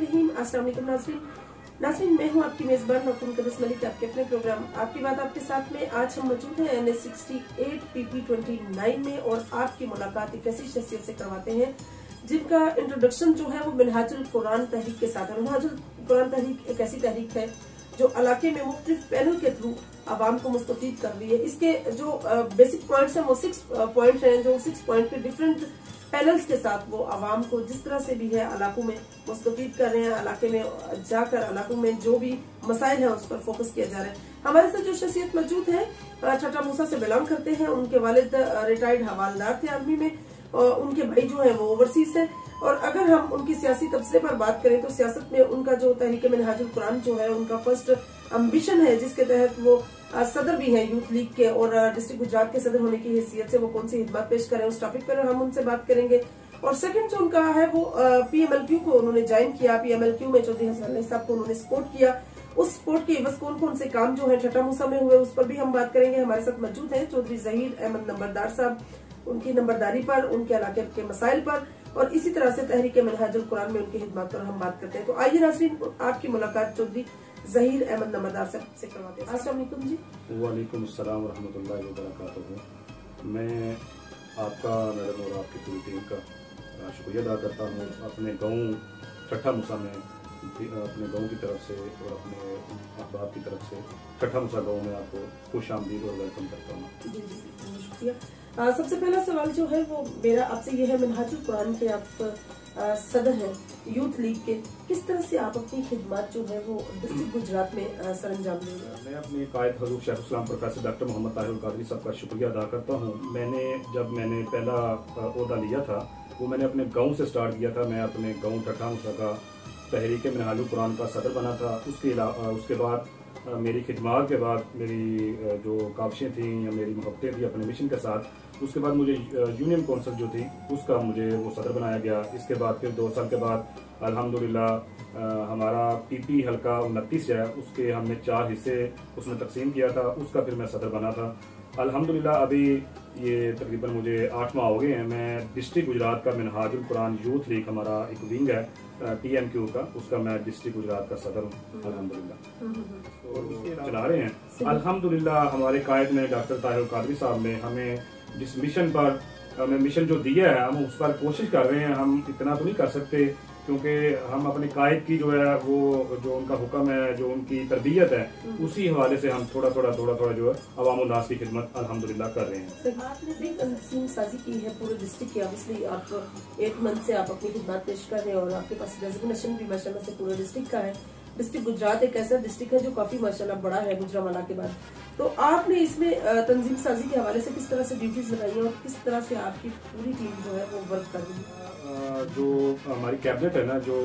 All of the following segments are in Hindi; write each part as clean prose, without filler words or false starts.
रहीम। अस्सलाम वालेकुम नाज़रीन, मैं हूं आपकी मेजबान डॉक्टर मुक़द्दस मलिक, आपके अपने प्रोग्राम आपकी बात आपके साथ में। आज हम मौजूद हैं NH 68 PP 29 में और आपकी मुलाकात एक ऐसी शख्सियत से करवाते हैं जिनका इंट्रोडक्शन जो है वो मिनहाजुल कुरान तहरीक के साथ है। मिनहाजुल कुरान तहरीक एक ऐसी तहरीक है जो इलाके में मुख्तलिफ पैनल के थ्रू आवाम को मुस्तफीद कर रही है। इसके जो बेसिक पॉइंट्स हैं वो 6 पॉइंट हैं, जो 6 पॉइंट पे डिफरेंट पैनल्स के साथ वो आवाम को जिस तरह से भी है इलाकों में मुस्तफीद कर रहे हैं। इलाके में जाकर इलाकों में जो भी मसाइल है उस पर फोकस किया जा रहा है। हमारे साथ जो शख्सियत मौजूद है ठट्टा मूसा से बिलोंग करते हैं। उनके वालिद रिटायर्ड हवालदार थे आर्मी में और उनके भाई जो है वो ओवरसीज है। और अगर हम उनकी सियासी तबसरे पर बात करें तो सियासत में उनका जो तहरीक मिनहाजुल कुरान जो है उनका फर्स्ट एम्बिशन है, जिसके तहत वो सदर भी हैं यूथ लीग के और डिस्ट्रिक्ट गुजरात के सदर होने की हैसियत से वो कौन सी हिदमत पेश करें उस टॉपिक पर हम उनसे बात करेंगे। और सेकंड जो उनका है वो PMLQ को उन्होंने ज्वाइन किया। PMLQ में चौधरी हसन अली साहब को उन्होंने सपोर्ट किया। उस सपोर्ट के बस कौन कौन से काम जो है ठट्टा मूसा में हुए उस पर भी हम बात करेंगे। हमारे साथ मौजूद है चौधरी ज़हीर अहमद नंबरदार साहब, उनकी नंबरदारी पर, उनके इलाके के मसाइल पर और इसी तरह से तहरीक मिनहाजुल कुरान में उनकी हिदमत पर हम बात करते हैं। तो आइए नाज़रीन, आपकी मुलाकात चौधरी ज़हीर अहमद नंबरदार साहब से करवाते हैं। अस्सलाम वालेकुम जी। वालेकुम अस्सलाम व रहमतुल्लाहि व बरकातुहू। मैं आपका, मैडम और आपकी पूरी टीम का शुक्रिया अदा करता हूँ। अपने गाँव ठट्टा मूसा में अपने गाँव की तरफ से और अपने अहबाब की तरफ से ठट्टा मूसा गाँव में आपको खुश आमदीद और वेलकम करता हूँ। जी जी, शुक्रिया। सबसे पहला सवाल जो है वो मेरा आपसे ये है, मिनहाजुल कुरान के आप सदर हैं यूथ लीग के, किस तरह से आप अपनी खिदमत जो है वो डिस्ट्रिक्ट गुजरात में सरंजाम देंगे? मैं अपने कायद हजूर शेख इस्लाम प्रोफेसर डॉक्टर मोहम्मद ताहिर कादरी साहब का शुक्रिया अदा करता हूँ। जब मैंने पहला ओहदा लिया था वो मैंने अपने गाँव से स्टार्ट किया था। मैं अपने गाँव ठट्टा मूसा का तहरीक मिनहाजुल कुरान का सदर बना था। उसके बाद मेरी खिदमत के बाद मेरी जो काविशें थी या मेरी मोहब्बतें थी अपने मिशन के साथ, उसके बाद मुझे यूनियन कौंसिल जो थी उसका मुझे वो सदर बनाया गया। इसके बाद फिर 2 साल के बाद अल्हम्दुलिल्लाह हमारा PP हल्का 29 है, उसके हमने 4 हिस्से उसमें तकसीम किया था, उसका फिर मैं सदर बना था। अल्हम्दुलिल्लाह अभी ये तकरीबन मुझे 8 माह हो गए हैं। मैं डिस्ट्रिक्ट गुजरात का मिनहाजुल कुरान यूथ लीग हमारा एक विंग है TMQ का, उसका मैं डिस्ट्रिक्ट गुजरात का सदर हूँ अल्हम्दुलिल्लाह और उसके चला रहे हैं। अल्हम्दुलिल्लाह हमारे कायद में डॉक्टर ताहिर कादरी साहब ने हमें जिस मिशन पर हमें मिशन जो दिया है हम उस पर कोशिश कर रहे हैं। हम इतना तो नहीं कर सकते क्योंकि हम अपने कायद की जो है वो जो उनका हुक्म है, जो उनकी तरबियत है, उसी हवाले से हम थोड़ा थोड़ा जो है अवाम उन्नास की खिदमत अल्हम्दुलिल्लाह कर रहे हैं। आपने भी तंजीम साजी की है पूरे डिस्ट्रिक्ट की। ऑब्वियसली आप 8 मंथ से आप अपनी खिदमत पेश कर रहे हैं और आपके पास डेजिग्नेशन भी माशाल्लाह से पूरे डिस्ट्रिक्ट का है। डिस्ट्रिक्ट गुजरात एक ऐसा डिस्ट्रिक्ट है जो काफी माशाल्लाह बड़ा है गुजरावाला के बाद। तो आपने इसमें तंजीम साजी के हवाले से किस तरह से ड्यूटीज लगाई है और किस तरह से आपकी पूरी टीम जो है वो वर्क कर रही है? जो हमारी कैबिनेट है ना, जो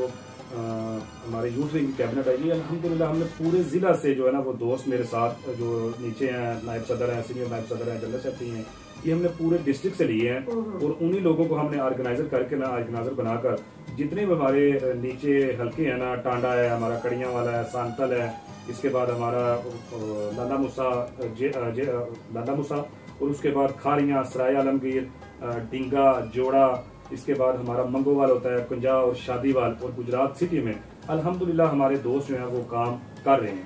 हमारे यूथ लीग की कैबिनेट आई है, अल्हम्दुलिल्लाह हमने पूरे जिला से जो है ना वो दोस्त मेरे साथ जो नीचे हैं, नायब सदर हैं, सीनियर नायब सदर हैं, जनरल सेक्रेटरी हैं, ये हमने पूरे डिस्ट्रिक्ट से लिए हैं और उन्हीं लोगों को हमने ऑर्गेनाइजर करके ना ऑर्गेनाइजर बनाकर जितने भी हमारे नीचे हल्के हैं ना, टांडा है हमारा, कड़ियाँ वाला है, सांतल है, इसके बाद हमारा लाला मूसा और उसके बाद खारियाँ, सराय आलमगीर, डिंगा, जोड़ा, इसके बाद हमारा मंगोवाल होता है, कुंजा और शादीवाल और गुजरात सिटी में अल्हम्दुलिल्लाह हमारे दोस्त जो हैं वो काम कर रहे हैं।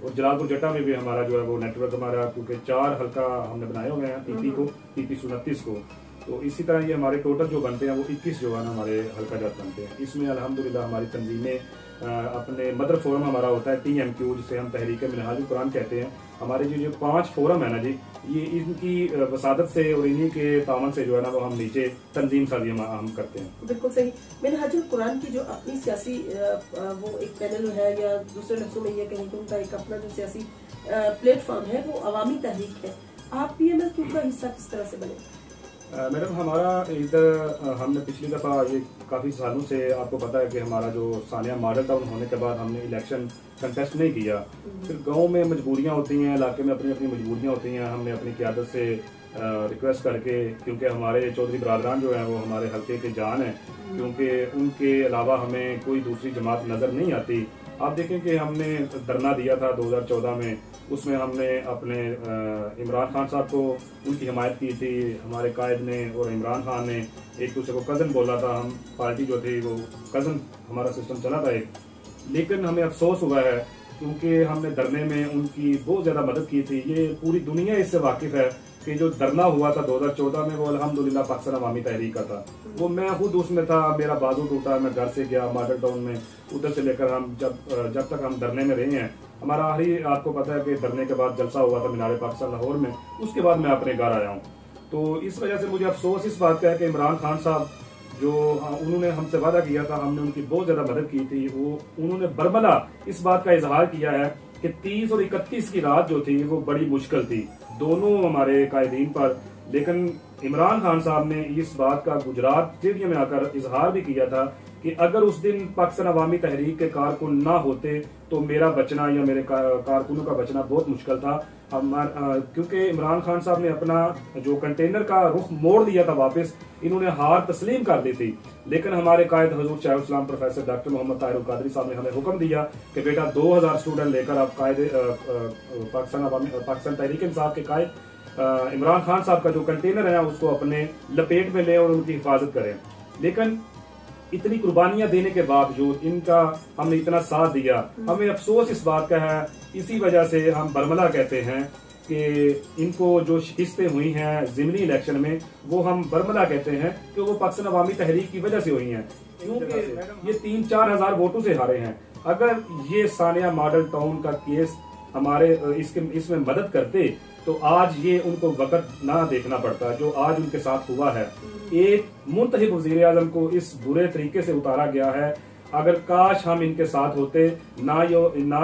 और जलालपुर जट्टा में भी हमारा जो है वो नेटवर्क हमारा, क्योंकि 4 हल्का हमने बनाए हुए हैं PP 29 को, तो इसी तरह ये हमारे टोटल जो बनते हैं वो 21 जो है ना हमारे हल्का जात बनते हैं। इसमें अल्हम्दुलिल्लाह हमारी तंजीमें अपने मदर फोरम हमारा होता है TMQ, जिसे हम तहरीक मिनहाजुल कुरान कहते हैं। हमारे जो 5 फोरम है ना जी, ये इनकी वसादत से और इन्हीं के तावन से जो है ना वो हम नीचे तंजीम साजी हम करते हैं। बिल्कुल सही। मिनहाजुल कुरान की जो अपनी सियासी वो एक पैनल है, या दूसरे लफ्जों में ये कहें कि उनका एक अपना जो सियासी प्लेटफॉर्म है वो अवामी तहरीक है। आप PMLQ का हिस्सा किस तरह से बने? मैडम हमारा इधर हमने पिछली दफ़ा ये काफ़ी सालों से आपको पता है कि हमारा जो सानिया मॉडल टाउन होने के बाद हमने इलेक्शन कंटेस्ट नहीं किया। फिर गांव में मजबूरियां होती हैं, इलाके में अपनी अपनी मजबूरियां होती हैं। हमने अपनी क़यादत से रिक्वेस्ट करके, क्योंकि हमारे चौधरी बरादरान जो है वो हमारे हल्के के जान है, क्योंकि उनके अलावा हमें कोई दूसरी जमात नज़र नहीं आती। आप देखें कि हमने धरना दिया था 2014 में, उसमें हमने अपने इमरान खान साहब को उनकी हिमायत की थी। हमारे कायद ने और इमरान खान ने एक दूसरे को कज़न बोला था, हम पार्टी जो थी वो कज़न हमारा सिस्टम चला था एक। लेकिन हमें अफसोस हुआ है क्योंकि हमने धरने में उनकी बहुत ज़्यादा मदद की थी। ये पूरी दुनिया इससे वाकिफ़ है कि जो धरना हुआ था 2014 में वो अल्हम्दुलिल्लाह पाकिस्तान अवामी तहरीक का था। वो मैं खुद उसमें था, मेरा बाजू टूटा, मैं घर से गया मॉडल टाउन में, उधर से लेकर हम जब तक हम धरने में रहे हैं, हमारा आखिरी आपको पता है कि धरने के बाद जलसा हुआ था मीनार पाकिस्तान लाहौर में, उसके बाद मैं अपने घर आया हूँ। तो इस वजह से मुझे अफसोस इस बात का है कि इमरान खान साहब जो उन्होंने हमसे वादा किया था, हमने उनकी बहुत ज्यादा मदद की थी, वो उन्होंने बरमला इस बात का इजहार किया है कि 30 और 31 की रात जो थी वो बड़ी मुश्किल थी दोनों हमारे कायदीन पर। लेकिन इमरान खान साहब ने इस बात का गुजरात स्टेडियम में आकर इजहार भी किया था कि अगर उस दिन पाकिस्तान अवामी तहरीक के कारकुन ना होते तो मेरा बचना या मेरे कारकुनों का बचना बहुत मुश्किल था। क्योंकि इमरान खान साहब ने अपना जो कंटेनर का रुख मोड़ लिया था वापस, इन्होंने हार तस्लीम कर दी थी। लेकिन हमारे कायद हजूर शाह इस्लाम प्रोफेसर डॉक्टर मोहम्मद ताहिर अल कादरी साहब ने हमें हुक्म दिया कि बेटा 2000 स्टूडेंट लेकर आप कायद पाकिस्तान तहरीक इंसाफ के कायद इमरान खान साहब का जो कंटेनर है उसको अपने लपेट में लें और उनकी हिफाजत करें। लेकिन इतनी कुर्बानियां देने के बावजूद इनका हमने इतना साथ दिया, हमें अफसोस इस बात का है। इसी वजह से हम बरमला कहते हैं कि इनको जो शिकस्तें हुई हैं ज़िमनी इलेक्शन में, वो हम बरमला कहते हैं कि वो पाकिस्तान अवामी तहरीक की वजह से हुई हैं, क्योंकि ये 3-4 हजार वोटों से हारे हैं। अगर ये सानिया मॉडल टाउन का केस हमारे इसमें मदद करते तो आज ये उनको वक्त ना देखना पड़ता जो आज उनके साथ हुआ है। एक मुंतखब वज़ीर आज़म को इस बुरे तरीके से उतारा गया है। अगर काश हम इनके साथ होते, ना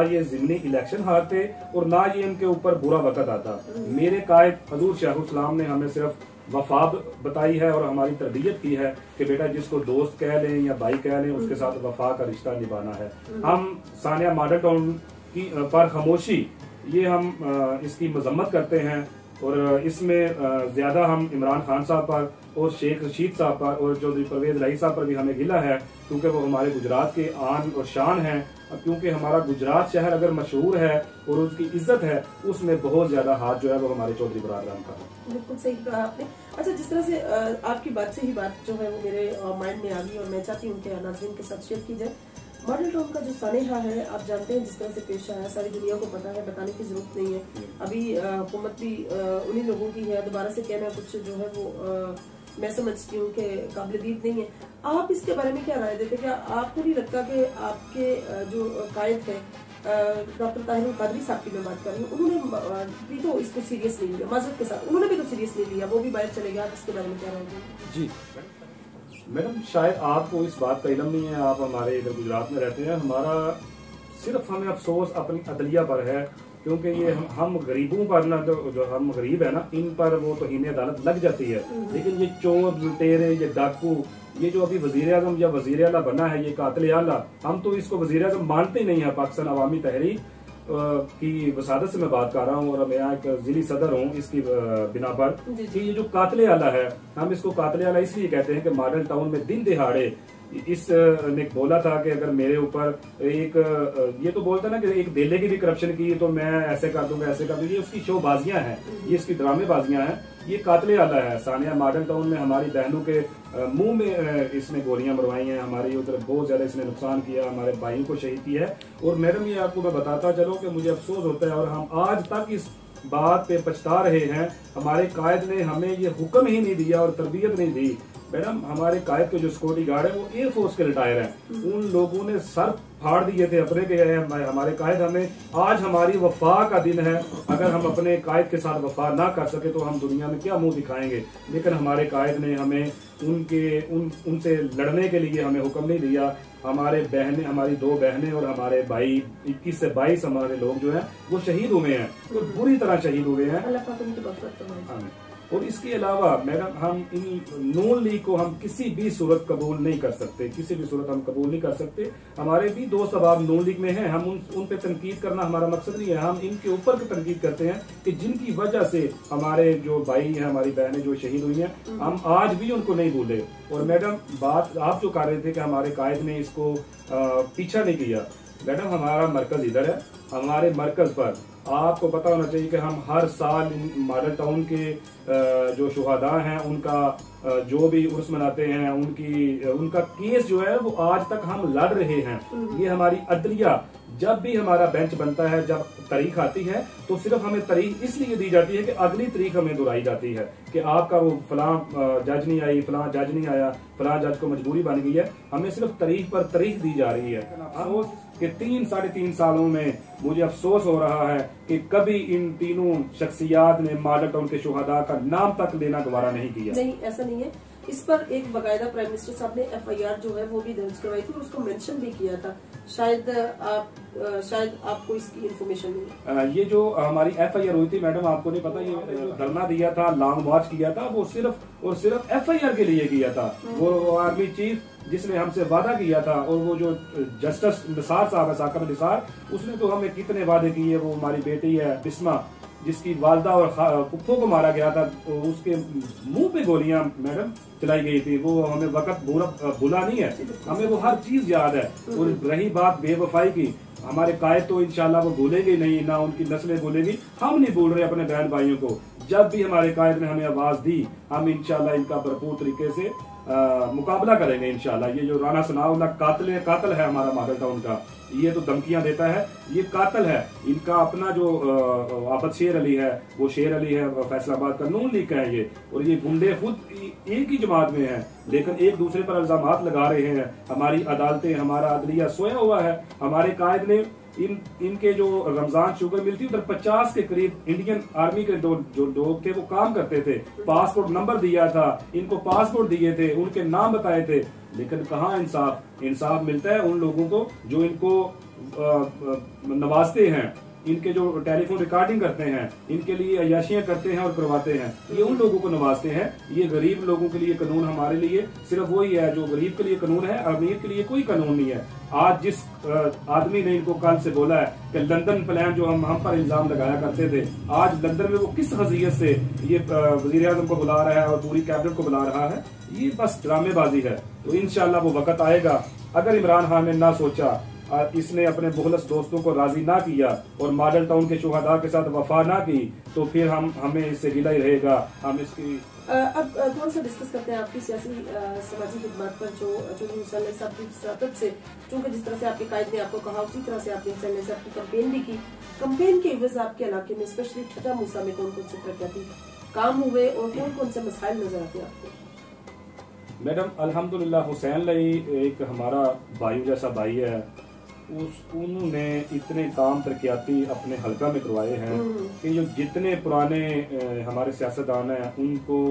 ये ज़िमनी इलेक्शन हारते और ना ये इनके ऊपर बुरा वक्त आता। मेरे कायद हजूर शाह इस्लाम ने हमें सिर्फ वफा बताई है और हमारी तरबियत की है कि बेटा जिसको दोस्त कह लें या भाई कह लें उसके साथ वफा का रिश्ता निभाना है। हम सानिया मॉडल टाउन की पर खामोशी ये हम इसकी मजम्मत करते हैं और इसमें ज्यादा हम इमरान खान साहब पर और शेख रशीद साहब पर और चौधरी परवेज लाई साहब पर भी हमें गिला है, क्योंकि वो हमारे गुजरात के आन और शान हैं। क्योंकि हमारा गुजरात शहर अगर मशहूर है और उसकी इज्जत है, उसमें बहुत ज्यादा हाथ जो है वो हमारे चौधरी बरादरान का है। बिल्कुल सही कहा आपने। अच्छा, जिस तरह से आपकी बात से ही बात जो है वो मेरे माइंड में आ गई और मैं चाहती हूँ कि नाज़रीन के साथ शेयर की जाए। मॉडल टाउन का जो सानेहा है, आप जानते हैं जिस तरह से पेश आया, सारी दुनिया को पता है, बताने की जरूरत नहीं है। अभी हुकूमत भी उन्हीं लोगों की है, दोबारा से कहना कुछ जो है वो मैं समझती हूँ कि काबिल-ए-दीद नहीं है। आप इसके बारे में क्या राय देते? क्या आपको नहीं लगता कि आपके जो कायद है डॉक्टर ताहिर अल कादरी साहब की मैं बात कर रही हूँ, उन्होंने भी तो इसको सीरियस नहीं लिया, माजरत के साथ उन्होंने भी तो सीरियस नहीं लिया, वो भी बाहर चले गए। आप इसके बारे में क्या राय देते? जी मैडम, शायद आपको इस बात का इल्म नहीं है, आप हमारे इधर गुजरात में रहते हैं। हमारा सिर्फ हमें अफसोस अपनी अदलिया पर है, क्योंकि ये हम गरीबों पर ना, जो हम गरीब है ना, इन पर वो तौहीन अदालत लग जाती है। लेकिन ये चोर लुटेरे, ये डाकू, ये जो अभी वजीर आजम या वजीर आला बना है, ये कातिल आला, हम तो इसको वजीर आजम मानते ही नहीं है। पाकिस्तान अवामी तहरीक की वसादत से मैं बात कर रहा हूँ और मैं यहाँ एक जिली सदर हूँ इसकी बिना पर कि ये जो कातिल आला है, हम इसको कातिल आला इसलिए कहते हैं कि मॉडल टाउन में दिन दिहाड़े इस ने बोला था कि अगर मेरे ऊपर एक ये तो बोलता ना कि एक देले की भी करप्शन की तो मैं ऐसे कर दूंगा, ऐसे कर दूंगा। ये उसकी शोबाजियां हैं, ये इसकी ड्रामेबाजियां हैं। ये कातिल आला है। सानिया मॉडल टाउन में हमारी बहनों के मुंह में इसने गोलियां मरवाई हैं, हमारी उधर बहुत ज्यादा इसने नुकसान किया, हमारे भाइयों को शहीद किया है। और मैडम ये आपको मैं बताता चलो कि मुझे अफसोस होता है और हम आज तक इस बात पे पछता रहे हैं। हमारे कायद ने हमें ये हुक्म ही नहीं दिया और तरबियत नहीं दी। मैडम, हमारे कायद के जो सिक्योरिटी गार्ड है वो एयरफोर्स के रिटायर हैं, उन लोगों ने सर फाड़ दिए थे अपने के हमारे कायद। हमें आज हमारी वफा का दिन है, अगर हम अपने कायद के साथ वफा ना कर सके तो हम दुनिया में क्या मुंह दिखाएंगे। लेकिन हमारे कायद ने हमें उनसे लड़ने के लिए हमें हुक्म नहीं दिया। हमारे बहनें, हमारी 2 बहनें और हमारे भाई 21 से 22 हमारे लोग जो हैं वो शहीद हुए हैं, तो बुरी तरह शहीद हुए हैं। और इसके अलावा मैडम हम इन नून लीग को हम किसी भी सूरत कबूल नहीं कर सकते, किसी भी सूरत हम कबूल नहीं कर सकते। हमारे भी दोस्त अब नून लीग में हैं, हम उन पे तनकीद करना हमारा मकसद नहीं है, हम इनके ऊपर तनकीद करते हैं कि जिनकी वजह से हमारे जो भाई हैं, हमारी बहनें जो शहीद हुई हैं, हम आज भी उनको नहीं भूले। और मैडम बात आप जो कर रहे थे कि हमारे कायद ने इसको पीछा नहीं किया, मैडम हमारा मरकज इधर है, हमारे मरकज पर आपको पता होना चाहिए कि हम हर साल मॉडल टाउन के जो शुहदा हैं उनका जो भी उर्स मनाते हैं, उनका केस जो है वो आज तक हम लड़ रहे हैं। ये हमारी अदलिया जब भी हमारा बेंच बनता है, जब तारीख आती है तो सिर्फ हमें तारीख इसलिए दी जाती है कि अगली तारीख हमें दोहराई जाती है कि आपका वो फलां जज नहीं आई, फलां जज नहीं आया, फलां जज को मजबूरी बन गई है, हमें सिर्फ तारीख पर तारीख दी जा रही है। अफसोस कि 3-3.5 सालों में मुझे अफसोस हो रहा है कि कभी इन तीनों शख्सियात ने मॉडल टाउन के शुहदा का नाम तक लेना गवारा नहीं किया। नहीं, ऐसा नहीं है। इस पर एक बाकायदा प्राइम मिनिस्टर साहब ने FIR जो है वो भी दर्ज करवाई थी, उसको मेंशन भी किया था। शायद आपको इसकी इन्फॉर्मेशन नहीं। ये जो हमारी FIR हुई थी मैडम, आपको नहीं पता, ये धरना दिया था, लॉन्ग मार्च किया था, वो सिर्फ और सिर्फ FIR के लिए किया था। वो आर्मी चीफ जिसने हमसे वादा किया था, और वो जो जस्टिस निसार साहब है, साकिब निसार, उसने तो हमें कितने वादे किए। वो हमारी बेटी है बिस्मा, जिसकी वालदा और पुप्पो को मारा गया था, तो उसके मुंह पे गोलियां मैडम चलाई गई थी। वो हमें वक्त भूला नहीं है, हमें वो हर चीज याद है। और रही बात बेवफाई की, हमारे कायद तो इंशाल्लाह वो भूलेंगे नहीं, ना उनकी नस्लें भूलेंगी, हम नहीं भूल रहे अपने बहन भाइयों को। जब भी हमारे कायद ने हमें आवाज दी, हम इंशाल्लाह इनका भरपूर तरीके से मुकाबला करेंगे इंशाल्लाह। ये जो राना सनाउल्लाह कातिल है हमारा मॉडल टाउन का, ये तो धमकियां देता है, ये कातिल है। इनका अपना जो आफत शेर अली है, वो शेर अली है फैसलाबाद का, नून लीग का है ये। और ये गुंडे खुद एक ही जमात में हैं, लेकिन एक दूसरे पर इल्जामात लगा रहे हैं। हमारी अदालतें, हमारा अदलिया सोया हुआ है। हमारे कायद ने इनके जो रमजान शुगर मिल थी, उधर 50 के करीब इंडियन आर्मी के जो लोग थे वो काम करते थे, पासपोर्ट नंबर दिया था, इनको पासपोर्ट दिए थे, उनके नाम बताए थे, लेकिन कहाँ इंसाफ मिलता है उन लोगों को जो इनको नवाजते हैं, इनके जो टेलीफोन रिकॉर्डिंग करते हैं, इनके लिए अयाशियां करते हैं और करवाते हैं, ये उन लोगों को नवाजते हैं। ये गरीब लोगों के लिए कानून हमारे लिए सिर्फ वही है जो गरीब के लिए कानून है, अमीर के लिए कोई कानून नहीं है। आज जिस आदमी ने इनको कल से बोला है कि लंदन प्लान जो हम पर इल्जाम लगाया करते थे, आज लंदन में वो किस हसीयत से ये वजीर आजम को बुला रहा है और पूरी कैबिनेट को बुला रहा है, ये बस ड्रामेबाजी है। तो इंशाल्लाह वो वक्त आएगा, अगर इमरान खान ने ना सोचा, इसने अपने मुखलस दोस्तों को राजी ना किया और मॉडल टाउन के शुहदा के साथ वफा ना की, तो फिर हमें इससे गिला ही रहेगा। हम इसकी अब थोड़ा सा डिस्कस करते हैं आपकी सियासी समाजी खिदमत पर, जो हुसैन साहब की सदद से, चूंकि जिस तरह से आपके कायद ने आपको कहा, उसी तरह से आपने हुसैन साहब की कैंपेन भी की। कैंपेन के एवज आपके इलाके में स्पेशली ठट्टा मूसा में कौन कौन से प्रगति काम हुए और कौन कौन से मसाइल नजर आते हैं आपको? मैडम अल्हम्दुलिल्लाह, हुसैन लाई एक हमारा भाई जैसा भाई है, उन्होंने इतने काम तरक्याती अपने हल्का में करवाए हैं कि जो जितने पुराने हमारे सियासतदान हैं उनको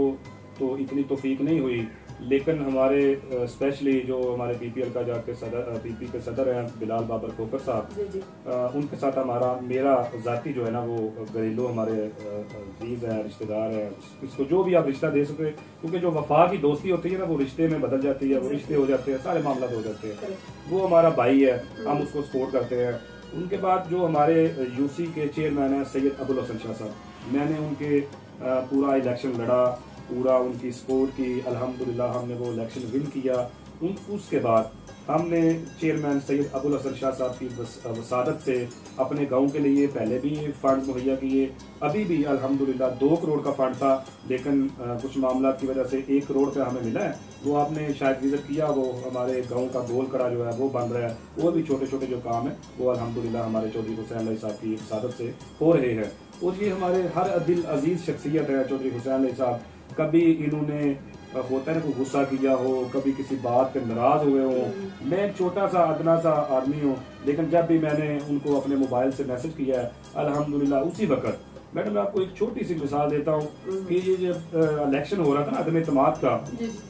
तो इतनी तौफीक नहीं हुई, लेकिन हमारे स्पेशली जो हमारे PPL का जाके PP के सदर हैं बिलाल बाबर खोकर साहब, उनके साथ मेरा जाती जो है ना वो घरेलू हमारे अजीज हैं, रिश्तेदार हैं, इसको जो भी आप रिश्ता दे सकते, क्योंकि जो वफा की दोस्ती होती है ना वो रिश्ते में बदल जाती है, वो रिश्ते हो जाते हैं, सारे मामला हो जाते हैं। वो हमारा भाई है, हम उसको सपोर्ट करते हैं। उनके बाद जो हमारे UC के चेयरमैन है सैयद अबुल हसन शाह साहब, मैंने उनके पूरा इलेक्शन लड़ा, पूरा उनकी सपोर्ट की, अल्हम्दुलिल्लाह हमने वो इलेक्शन विन किया। उसके बाद हमने चेयरमैन सैयद अबुल हसन शाह साहब की वसादत से अपने गांव के लिए पहले भी फंड मुहैया किए, अभी भी अल्हम्दुलिल्लाह 2 करोड़ का फंड था, लेकिन कुछ मामला की वजह से 1 करोड़ का हमें मिला है। वो आपने शायद विजिट किया, वो हमारे गांव का गोल कड़ा जो है वो बन रहा है, वो भी छोटे छोटे जो काम है वो अल्हम्दुलिल्लाह हमारे चौधरी हुसैन अली साहब की वसादत से हो रहे हैं। और ये हमारे हर दिल अजीज शख्सियत है चौधरी हुसैन अली साहब। कभी इन्होंने होता है ना कोई गुस्सा किया हो, कभी किसी बात पे नाराज हुए हो, मैं छोटा सा अदना सा आदमी हूँ, लेकिन जब भी मैंने उनको अपने मोबाइल से मैसेज किया है अल्हम्दुलिल्लाह उसी वक्त, मैडम मैं आपको एक छोटी सी मिसाल देता हूँ कि ये जब इलेक्शन हो रहा था ना अदम एतमाद का,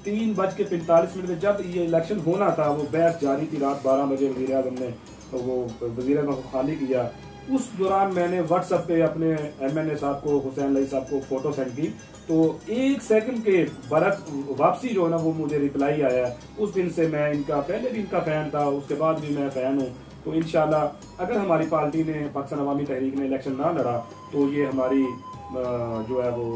3:45 में जब ये इलेक्शन होना था, वो बहस जारी थी रात 12 बजे, वजीर आजम ने वो वजीर आजम को खाली किया, उस दौरान मैंने व्हाट्सएप पे अपने MNA साहब को, हुसैन लाई साहब को फोटो सेंड की, तो 1 सेकंड के बरक वापसी जो है ना वो मुझे रिप्लाई आया। उस दिन से मैं इनका, पहले भी इनका फैन था, उसके बाद भी मैं फैन हूँ। तो इंशाल्लाह अगर हमारी पार्टी ने, पाकिस्तान अवामी तहरीक ने इलेक्शन ना लड़ा तो ये हमारी जो है वो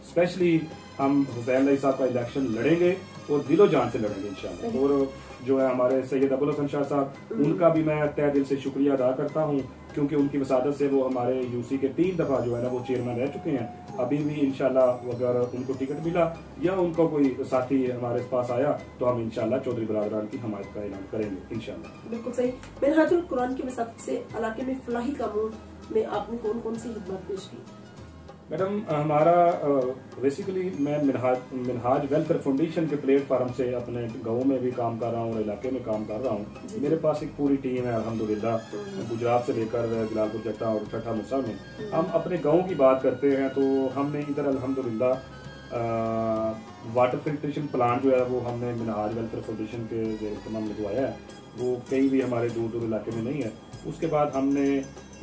स्पेशली हम हुसैन लाई साहब का इलेक्शन लड़ेंगे और दिलो जान से लड़ेंगे इंशाल्लाह। और जो है हमारे सैयद अबुल हसन शाह साहब, उनका भी मैं तहे दिल से शुक्रिया अदा करता हूँ, क्योंकि उनकी वसादत से वो हमारे यूसी के 3 दफा जो है ना वो चेयरमैन रह चुके हैं। अभी भी इंशाल्लाह अगर उनको टिकट मिला या उनका कोई साथी हमारे पास आया तो हम इंशाल्लाह चौधरी बरादरान की हमायत का ऐलान करेंगे इंशाल्लाह। बिल्कुल सही। मिनहाजुल कुरान की वसादत से इलाके में फलाही कामों में आपने कौन कौन सी खिदमत पेश की? मैडम, हमारा बेसिकली मैं मिनहाज वेलफेयर फाउंडेशन के प्लेटफार्म से अपने गाँव में भी काम कर रहा हूँ और इलाके में काम कर रहा हूँ। मेरे पास एक पूरी टीम है अल्हम्दुलिल्लाह, गुजरात से लेकर जलालपुर जट्टा और ठट्ठा मुसा में। हम अपने गाँव की बात करते हैं तो हमने इधर अल्हम्दुलिल्लाह वाटर फिल्ट्रेशन प्लांट जो है वो हमने मिनहाज वेलफेयर फाउंडेशन के तमाम लगवाया है। वो कहीं भी हमारे दूर दूर इलाके में नहीं है। उसके बाद हमने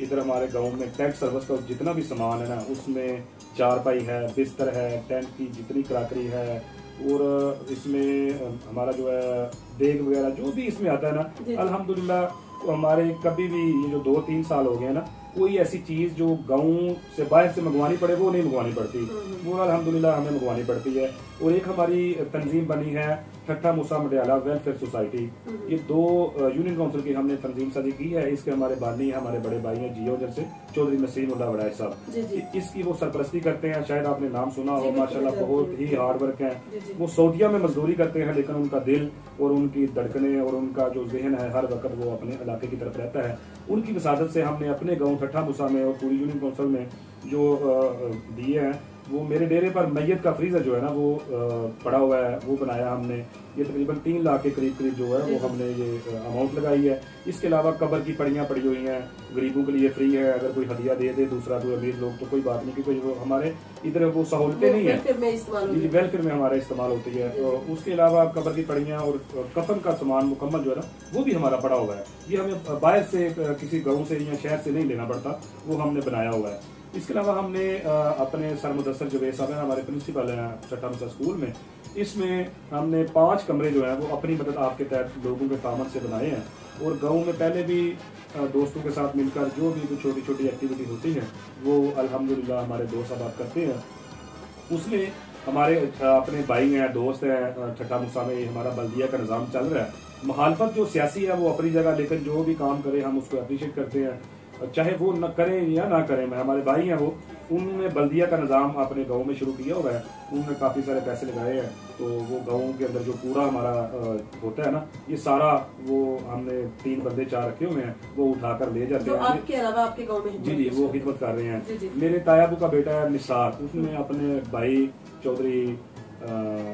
इधर हमारे गांव में टेंट सर्विस का जितना भी सामान है ना, उसमें चारपाई है, बिस्तर है, टेंट की जितनी क्रॉकरी है, और इसमें हमारा जो है देग वगैरह जो भी इसमें आता है ना, अल्हम्दुलिल्लाह हमारे कभी भी ये जो 2-3 साल हो गए ना, कोई ऐसी चीज जो गाँव से बाहर से मंगवानी पड़े वो नहीं मंगवानी पड़ती, वो अल्हम्दुलिल्लाह हमें मंगवानी पड़ती है। और एक हमारी तंजीम बनी है ठट्ठा मुसा मटियाला वेलफेयर सोसाइटी, ये 2 यूनियन काउंसिल की हमने तंजीम साजी की है। इसके हमारे बानी हमारे बड़े भाई हैं जियो जैसे चौधरी नसीमुल्लाह वड़ाई साहब, इसकी वो सरपरस्ती करते हैं। शायद आपने नाम सुना हो, माशाल्लाह बहुत ही हार्ड वर्क है। वो सऊदीया में मजदूरी करते हैं, लेकिन उनका दिल और उनकी धड़कने और उनका जो जहन है हर वक्त वो अपने इलाके की तरफ रहता है। उनकी वसादत से हमने अपने गाँव ठट्ठा मुसा में और पूरी यूनियन काउंसिल में जो दिए हैं, वो मेरे डेरे पर मैयत का फ्रीजर जो है ना वो पड़ा हुआ है, वो बनाया हमने। ये तकरीबन 3 लाख के करीब जो है वो हमने ये अमाउंट लगाई है। इसके अलावा कब्र की पड़ियाँ पड़ी हुई हैं, गरीबों के लिए फ्री है। अगर कोई हदिया दे दे दूसरा कोई अमीर लोग तो कोई बात नहीं, क्योंकि वो हमारे इधर वो सहूलतें नहीं है, जी वेलफेयर में हमारे इस्तेमाल होती है। उसके अलावा कब्र की पड़ियाँ और कफन का सामान मुकम्मल जो है ना वो भी हमारा पड़ा हुआ है। ये हमें बाहर से किसी गाँव से या शहर से नहीं लेना पड़ता, वो हमने बनाया हुआ है। इसके अलावा हमने अपने सर मुदस्सर जवेद साहब हैं, हमारे प्रिंसिपल हैं ठट्ठा मुसा स्कूल में, इसमें हमने 5 कमरे जो हैं वो अपनी मदद आपके तहत लोगों के तामत से बनाए हैं। और गाँव में पहले भी दोस्तों के साथ मिलकर जो भी छोटी छोटी एक्टिविटी होती है वो अल्हम्दुलिल्लाह हमारे दोस्त साहब करते हैं। उसमें हमारे अपने भाई हैं, दोस्त हैं ठट्ठा मुसा में, हमारा बल्दिया का निज़ाम चल रहा है। मुखालफत जो सियासी है वो अपनी जगह, लेकिन जो भी काम करे हम उसको अप्रिशिएट करते हैं, चाहे वो न करें या ना करें। मैं हमारे भाई हैं वो, उन्होंने बल्दिया का निज़ाम अपने गांव में शुरू किया हुआ है, उन्होंने काफ़ी सारे पैसे लगाए हैं। तो वो गांव के अंदर जो पूरा हमारा होता है ना, ये सारा वो हमने 3 बंदे 4 रखे हुए हैं, वो उठाकर ले जाते हैं। आपके अलावा आपके गांव में जी वो खिदमत कर रहे हैं। मेरे तायाबू का बेटा है निसार, उसने अपने भाई चौधरी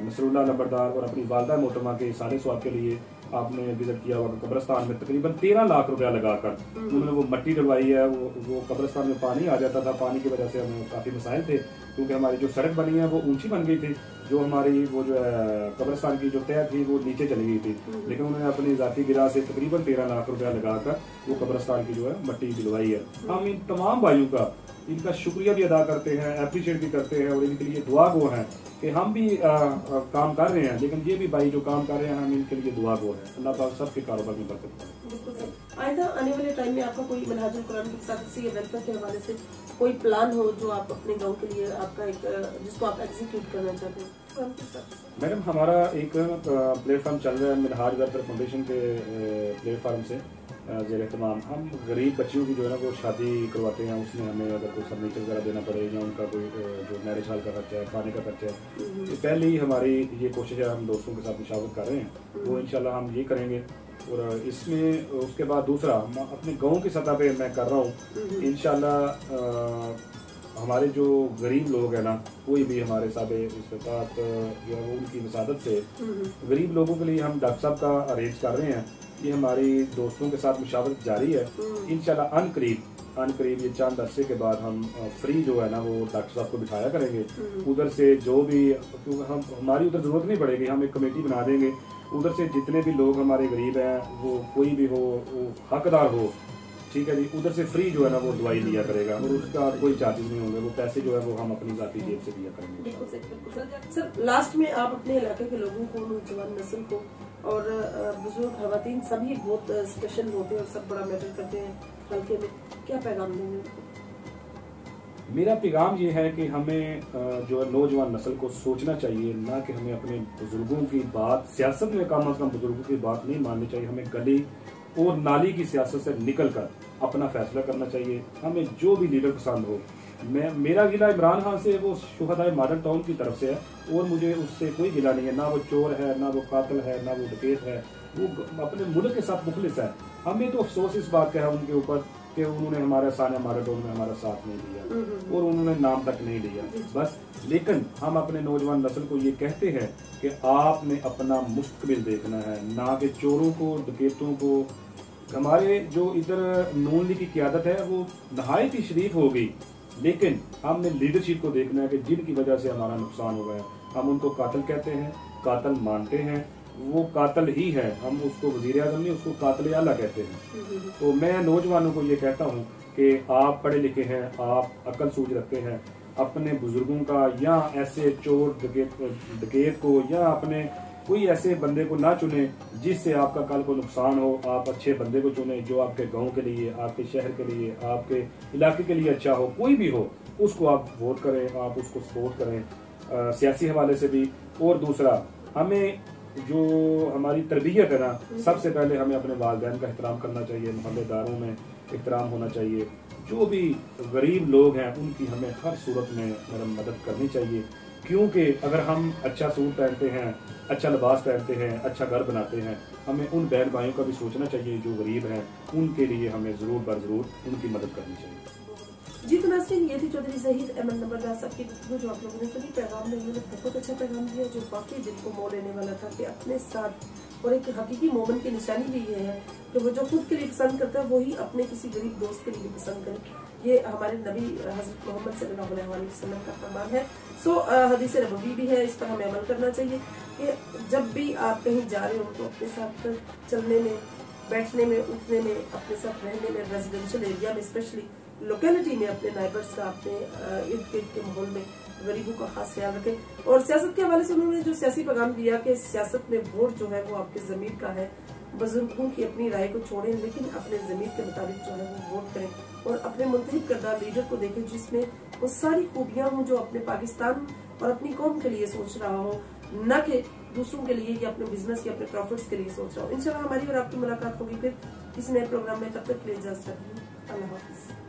नसरुल्लाह नंबरदार और अपनी वालदा मोहतरमा के सारे स्वाब के लिए आपने विजिट किया हुआ कब्रिस्तान में तकरीबन 13 लाख रुपया लगाकर उन्होंने वो मट्टी डलवाई है। वो कब्रिस्तान में पानी आ जाता था, पानी की वजह से हमें काफी मसाइल थे, क्योंकि हमारी जो सड़क बनी है वो ऊंची बन गई थी, जो हमारी वो जो है कब्रिस्तान की जो तय थी वो नीचे चली गई थी। लेकिन उन्होंने अपनी जाती गिरा से तकरीबन 13 लाख रुपया लगाकर वो कब्रिस्तान की जो है मट्टी दिलवाई है। हम इन तमाम भाइयों का इनका शुक्रिया भी अदा करते हैं, अप्रिशिएट भी करते हैं और इनके लिए दुआ गो हैं कि हम भी काम कर रहे हैं, लेकिन ये भी भाई जो काम कर रहे हैं हम इनके लिए दुआ गो है। अल्लाह पाक सबके कारोबार में बरकत करे। आइंदा आने वाले टाइम में आपका कोई मिनहाजुल कुरान के साथ से वेलफेयर के हवाले से कोई प्लान हो जो आप अपने गांव के लिए आपका एक जिसको आप एग्जीक्यूट करना चाहते हैं? मैडम, हमारा एक प्लेटफॉर्म चल रहा है मिनहाज वेलफेयर फाउंडेशन के प्लेटफॉर्म से जेर तमाम हम गरीब बच्चियों की जो है ना वो शादी करवाते हैं। उसमें हमें अगर कोई फर्नीचर वगैरह देना पड़े या उनका कोई जो मैरिज हॉल का खर्चा है, खाने का खर्चा है, तो पहले ही हमारी ये कोशिश है, हम दोस्तों के साथ मुशावरत कर रहे हैं, वो इंशाल्लाह हम ये करेंगे। और इसमें उसके बाद दूसरा अपने गाँव की सतह पे मैं कर रहा हूँ इंशाल्लाह। हमारे जो गरीब लोग हैं ना कोई भी हमारे साथ जो है उनकी मसादत से गरीब लोगों के लिए हम डॉक्टर साहब का अरेंज कर रहे हैं। ये हमारी दोस्तों के साथ मुशावरत जारी है। इंशाल्लाह अनकरीब ये चंद अरसे के बाद हम फ्री जो है ना वो डॉक्टर साहब को बिठाया करेंगे। उधर से जो भी, क्योंकि हमारी उधर जरूरत नहीं पड़ेगी, हम एक कमेटी बना देंगे। उधर से जितने भी लोग हमारे गरीब हैं, वो कोई भी हो, वो हकदार हो, ठीक है जी, उधर से फ्री जो है ना वो दवाई लिया करेगा और उसका कोई चार्जेस नहीं होंगे, वो पैसे जो है वो हम अपनी जाती जेब से दिया करेंगे। बिल्कुल सर, लास्ट में आप अपने इलाके के लोगों को, नौजवान नस्ल को और बुजुर्ग खवातीन सभी बहुत स्पेशल होते हैं और सब बड़ा मैटर करते हैं हल्के में, क्या पैगाम देंगे उनको? मेरा पैगाम ये है कि हमें जो है नौजवान नस्ल को सोचना चाहिए, ना कि हमें अपने बुजुर्गों की बात, सियासत में कम अज कम बुजुर्गों की बात नहीं माननी चाहिए। हमें गली और नाली की सियासत से निकलकर अपना फैसला करना चाहिए। हमें जो भी लीडर पसंद हो, मेरा गिला इमरान खान से, वो शुहदाए मॉडल टाउन की तरफ से है और मुझे उससे कोई गिला नहीं है। ना वो चोर है, ना वो कातिल है, ना वो डकैत है, वो अपने मुल्क के साथ मुखलिस है। हमें तो अफसोस इस बात का है उनके ऊपर कि उन्होंने हमारे सानिया माराडोना में हमारा साथ नहीं दिया और उन्होंने नाम तक नहीं लिया बस। लेकिन हम अपने नौजवान नस्ल को ये कहते हैं कि आपने अपना मुस्तकबिल देखना है, ना कि चोरों को, डकैतों को। हमारे जो इधर नून लीग की क़यादत है वो नहायत ही शरीफ हो गई, लेकिन हमने लीडरशिप को देखना है कि जिनकी वजह से हमारा नुकसान हो गया। हम उनको कातिल कहते हैं, कातिल मानते हैं, वो कातिल ही है। हम उसको वजीर आज़म नहीं, उसको कातिल आला कहते हैं। तो मैं नौजवानों को ये कहता हूँ कि आप पढ़े लिखे हैं, आप अकल सूझ रखते हैं, अपने बुजुर्गों का या ऐसे चोर डकैत को या अपने कोई ऐसे बंदे को ना चुने जिससे आपका कल को नुकसान हो। आप अच्छे बंदे को चुने जो आपके गांव के लिए, आपके शहर के लिए, आपके इलाके के लिए अच्छा हो। कोई भी हो उसको आप वोट करें, आप उसको सपोर्ट करें सियासी हवाले से भी। और दूसरा, हमें जो हमारी तरबियत है ना, सबसे पहले हमें अपने वालिदैन का एहतराम करना चाहिए, मोहल्लेदारों में एहतराम होना चाहिए। जो भी गरीब लोग हैं उनकी हमें हर सूरत में मदद करनी चाहिए, क्योंकि अगर हम अच्छा सूट पहनते हैं, अच्छा लिबास पहनते हैं, अच्छा घर बनाते हैं, हमें उन बहन भाइयों का भी सोचना चाहिए जो गरीब हैं। उनके लिए हमें जरूर बर जरूर उनकी मदद करनी चाहिए। जी तो नाज़रीन, ये थी चौधरी ज़हीर अहमद नंबरदार साहब की गुफ्तगू, जो आप लोगों ने सभी पैगाम में उन्होंने बहुत अच्छा पैगाम दिया, जो वाकई दिल को मोह लेने वाला था कि अपने साथ। और एक हकीकी मोमिन की निशानी भी ये है कि वो जो खुद के लिए पसंद करता है वही अपने किसी गरीब दोस्त के लिए पसंद करे। ये हमारे नबी हज़रत मोहम्मद सल्लल्लाहु अलैहि वसल्लम का फरमान है। सो हदीस नबवी भी है, इस पर हमें अमल करना चाहिए कि जब भी आप कहीं जा रहे हो तो अपने साथ चलने में, बैठने में, उठने में, अपने साथ रहने में, रेजिडेंशियल एरिया में, स्पेशली लोकेलिटी में, अपने नाइबर्स का, अपने इर्द गिर्द के माहौल में गरीबों का खास ख्याल रखें। और सियासत के हवाले से उन्होंने जो सियासी पैगाम दिया कि सियासत में वोट जो है वो आपके ज़मीर का है, बुजुर्गों की अपनी राय को छोड़ें लेकिन अपने ज़मीर के मुताबिक जो है वो वोट करें और अपने मुंतखब करदा लीडर को देखें जिसमें वो सारी खूबियां हों जो अपने पाकिस्तान और अपनी कौम के लिए सोच रहा हो, न कि दूसरों के लिए या अपने बिजनेस या अपने प्रॉफिट्स के लिए सोच रहा हो। इंशाल्लाह हमारी और आपकी मुलाकात होगी फिर किसी नए प्रोग्राम में। तब तक के लिए इजाज़त चाहती हूँ। अल्लाह हाफिज़।